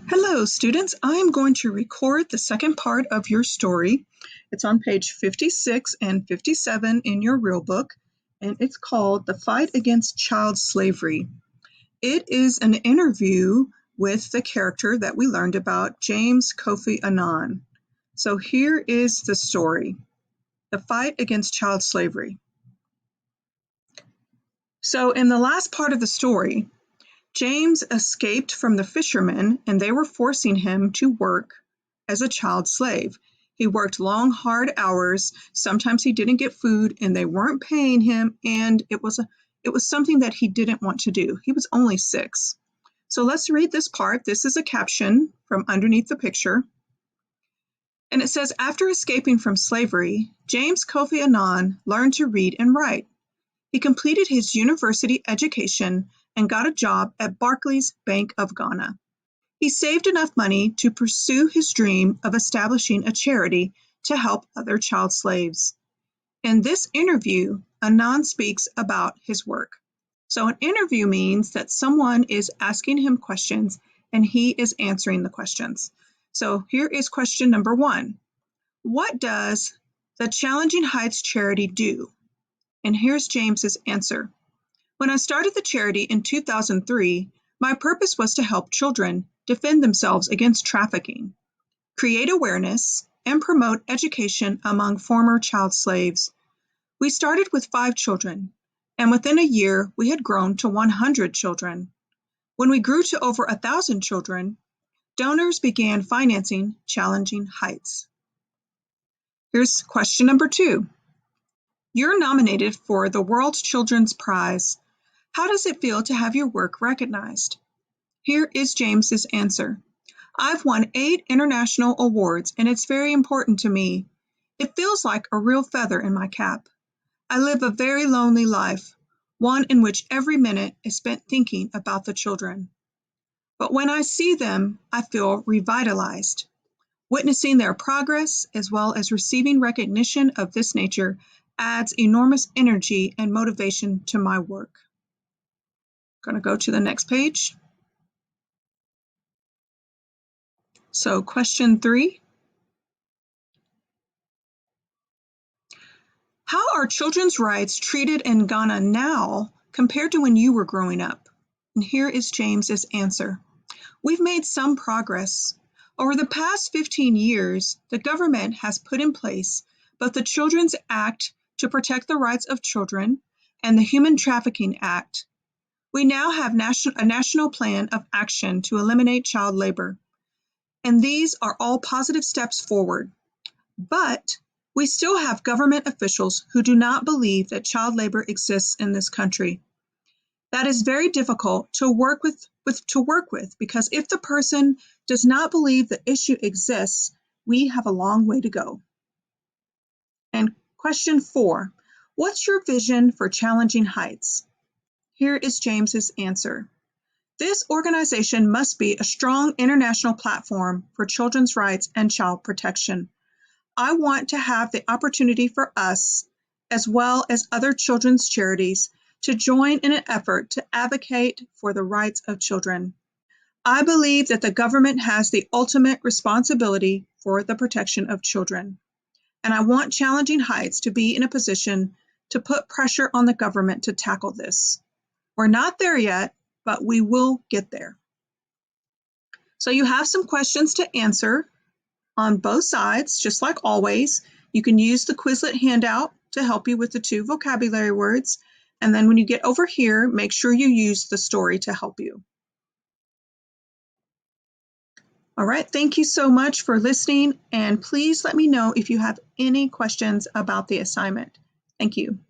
Hello, students. I am going to record the second part of your story. It's on page 56 and 57 in your real book, and it's called The Fight Against Child Slavery. It is an interview with the character that we learned about, James Kofi Annan. So here is the story, The Fight Against Child Slavery. So in the last part of the story, James escaped from the fishermen, and they were forcing him to work as a child slave. He worked long, hard hours. Sometimes he didn't get food, and they weren't paying him, and it was something that he didn't want to do. He was only 6. So let's read this part. This is a caption from underneath the picture. And it says, after escaping from slavery, James Kofi Annan learned to read and write. He completed his university education and got a job at Barclays Bank of Ghana. He saved enough money to pursue his dream of establishing a charity to help other child slaves. In this interview, Annan speaks about his work. So an interview means that someone is asking him questions and he is answering the questions. So here is question number 1. What does the Challenging Heights charity do? And here's James's answer. When I started the charity in 2003, my purpose was to help children defend themselves against trafficking, create awareness, and promote education among former child slaves. We started with 5 children, and within a year, we had grown to 100 children. When we grew to over 1,000 children, donors began financing Challenging Heights. Here's question number 2. You're nominated for the World Children's Prize. How does it feel to have your work recognized? Here is James's answer. I've won 8 international awards, and it's very important to me. It feels like a real feather in my cap. I live a very lonely life, one in which every minute is spent thinking about the children. But when I see them, I feel revitalized. Witnessing their progress, as well as receiving recognition of this nature, adds enormous energy and motivation to my work. Going to go to the next page. So question 3. How are children's rights treated in Ghana now compared to when you were growing up? And here is James's answer. We've made some progress. Over the past 15 years, the government has put in place both the Children's Act to protect the rights of children and the Human Trafficking Act. We now have a national plan of action to eliminate child labor. And these are all positive steps forward. But we still have government officials who do not believe that child labor exists in this country. That is very difficult to work with because if the person does not believe the issue exists, we have a long way to go. And question 4, what's your vision for Challenging Heights? Here is James's answer. This organization must be a strong international platform for children's rights and child protection. I want to have the opportunity for us, as well as other children's charities, to join in an effort to advocate for the rights of children. I believe that the government has the ultimate responsibility for the protection of children, and I want Challenging Heights to be in a position to put pressure on the government to tackle this. We're not there yet, but we will get there. So you have some questions to answer on both sides, just like always. You can use the Quizlet handout to help you with the 2 vocabulary words. And then when you get over here, make sure you use the story to help you. All right, thank you so much for listening. And please let me know if you have any questions about the assignment. Thank you.